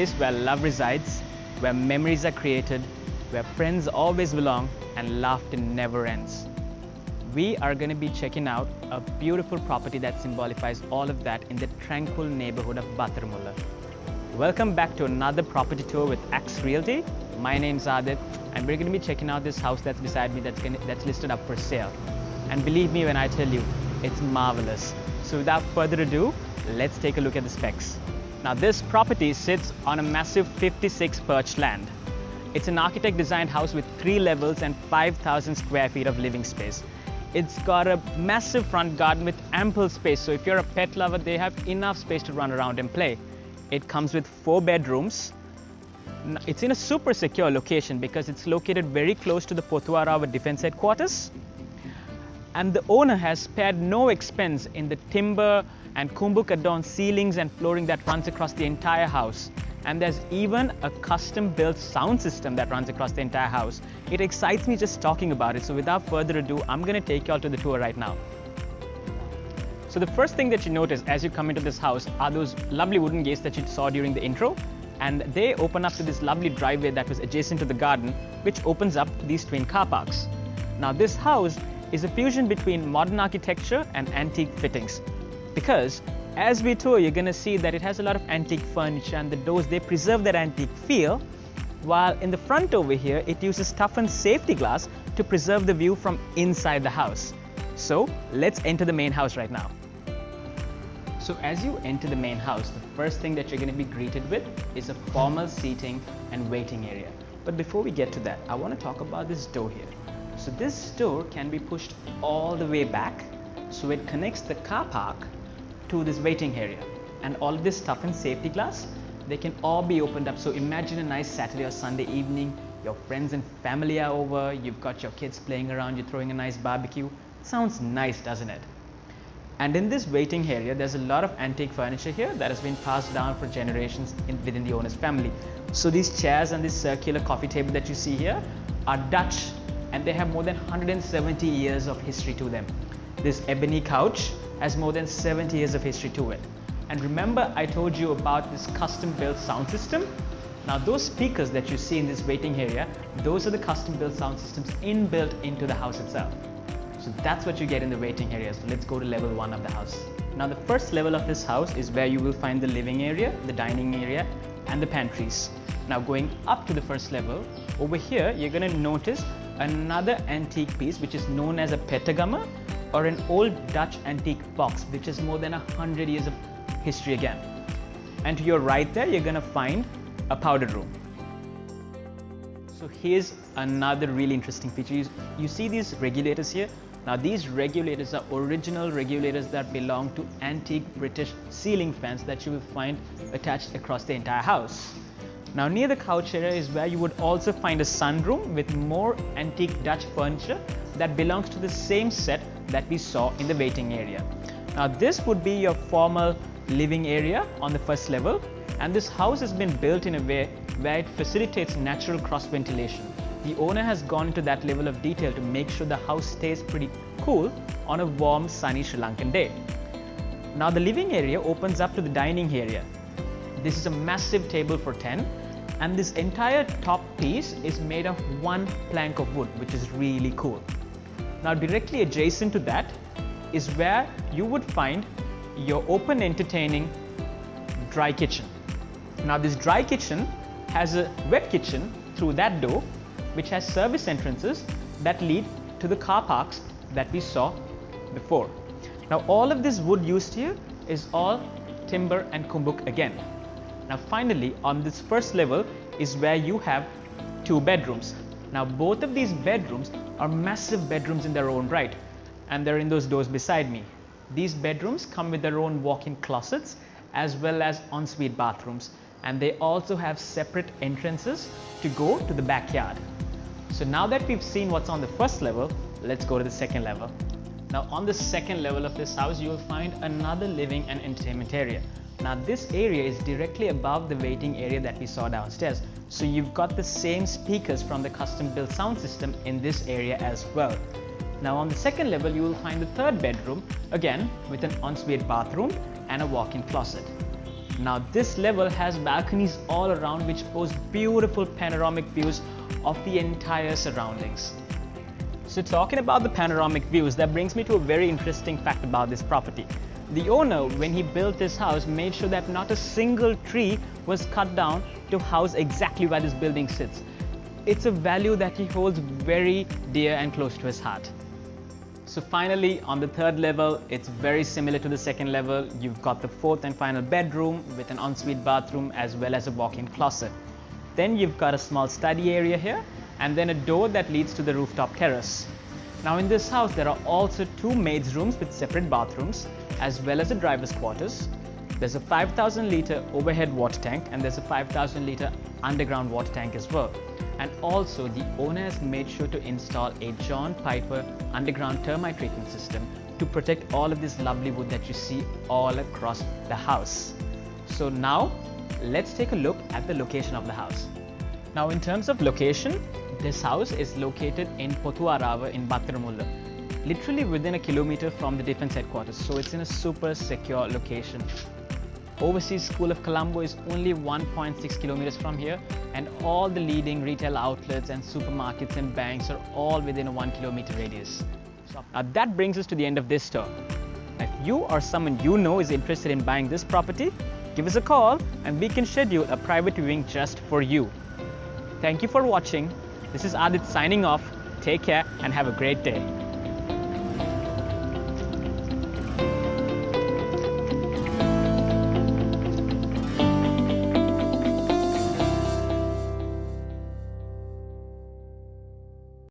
place where love resides, where memories are created, where friends always belong and laughter never ends. We are going to be checking out a beautiful property that symbolifies all of that in the tranquil neighborhood of Battaramulla. Welcome back to another property tour with Axe Realty. My name's Adit and we're going to be checking out this house that's beside me that's listed up for sale. And believe me when I tell you, it's marvelous. So without further ado, let's take a look at the specs. Now this property sits on a massive 56 Perch land. It's an architect designed house with 3 levels and 5,000 square feet of living space. It's got a massive front garden with ample space, so if you're a pet lover, they have enough space to run around and play. It comes with 4 bedrooms. It's in a super secure location because it's located very close to the Pothuwara Defense Headquarters. And the owner has spared no expense in the timber and kumbuk adorned ceilings and flooring that runs across the entire house. And there's even a custom-built sound system that runs across the entire house. It excites me just talking about it, so without further ado, I'm going to take you all to the tour right now. So the first thing that you notice as you come into this house are those lovely wooden gates that you saw during the intro, and they open up to this lovely driveway that was adjacent to the garden, which opens up to these twin car parks. Now this house is a fusion between modern architecture and antique fittings, because as we tour, you're going to see that it has a lot of antique furniture, and the doors, they preserve that antique feel, while in the front over here, it uses toughened safety glass to preserve the view from inside the house. So let's enter the main house right now. So as you enter the main house, the first thing that you're going to be greeted with is a formal seating and waiting area. But before we get to that, I want to talk about this door here. So this door can be pushed all the way back, so it connects the car park to this waiting area, and all of this stuff in safety glass, they can all be opened up. So imagine a nice Saturday or Sunday evening, your friends and family are over, you've got your kids playing around, you're throwing a nice barbecue. Sounds nice, doesn't it? And in this waiting area, there's a lot of antique furniture here that has been passed down for generations within the owner's family. So these chairs and this circular coffee table that you see here are Dutch, and they have more than 170 years of history to them. This ebony couch has more than 70 years of history to it. And remember I told you about this custom built sound system? Now those speakers that you see in this waiting area, those are the custom built sound systems inbuilt into the house itself. So that's what you get in the waiting area. So let's go to level 1 of the house. Now the first level of this house is where you will find the living area, the dining area and the pantries. Now going up to the first level, over here you're going to notice another antique piece which is known as a petagamma, or an old Dutch antique box, which is more than 100 years of history again. And to your right there, you're going to find a powder room. So here's another really interesting feature. You see these regulators here? Now these regulators are original regulators that belong to antique British ceiling fans that you will find attached across the entire house. Now near the couch area is where you would also find a sunroom with more antique Dutch furniture that belongs to the same set that we saw in the waiting area. Now this would be your formal living area on the first level, and this house has been built in a way where it facilitates natural cross ventilation. The owner has gone into that level of detail to make sure the house stays pretty cool on a warm sunny Sri Lankan day. Now the living area opens up to the dining area. This is a massive table for 10, and this entire top piece is made of 1 plank of wood, which is really cool. Now directly adjacent to that is where you would find your open entertaining dry kitchen. Now this dry kitchen has a wet kitchen through that door, which has service entrances that lead to the car parks that we saw before. Now all of this wood used here is all timber and kumbuk again. Now finally on this first level is where you have 2 bedrooms. Now both of these bedrooms are massive bedrooms in their own right, and they're in those doors beside me. These bedrooms come with their own walk-in closets as well as ensuite bathrooms, and they also have separate entrances to go to the backyard. So now that we've seen what's on the first level, let's go to the second level. Now on the second level of this house, you will find another living and entertainment area. Now this area is directly above the waiting area that we saw downstairs. So you've got the same speakers from the custom built sound system in this area as well. Now on the second level, you will find the third bedroom, again with an ensuite bathroom and a walk-in closet. Now this level has balconies all around which boast beautiful panoramic views of the entire surroundings. So talking about the panoramic views, that brings me to a very interesting fact about this property. The owner, when he built this house, made sure that not a single tree was cut down to house exactly where this building sits. It's a value that he holds very dear and close to his heart. So finally, on the third level, it's very similar to the second level. You've got the fourth and final bedroom with an ensuite bathroom as well as a walk-in closet. Then you've got a small study area here and then a door that leads to the rooftop terrace. Now in this house, there are also two maid's rooms with separate bathrooms as well as a driver's quarters. There's a 5,000 litre overhead water tank and there's a 5,000 litre underground water tank as well. And also the owner has made sure to install a John Piper underground termite treatment system to protect all of this lovely wood that you see all across the house. So now let's take a look at the location of the house. Now in terms of location, this house is located in Pothuwara in Battaramulla, literally within a kilometer from the defense headquarters, so it's in a super secure location. Overseas School of Colombo is only 1.6 kilometers from here, and all the leading retail outlets and supermarkets and banks are all within a 1 kilometer radius. So that brings us to the end of this tour. If you or someone you know is interested in buying this property, give us a call and we can schedule a private viewing just for you. Thank you for watching. This is Adit signing off. Take care and have a great day.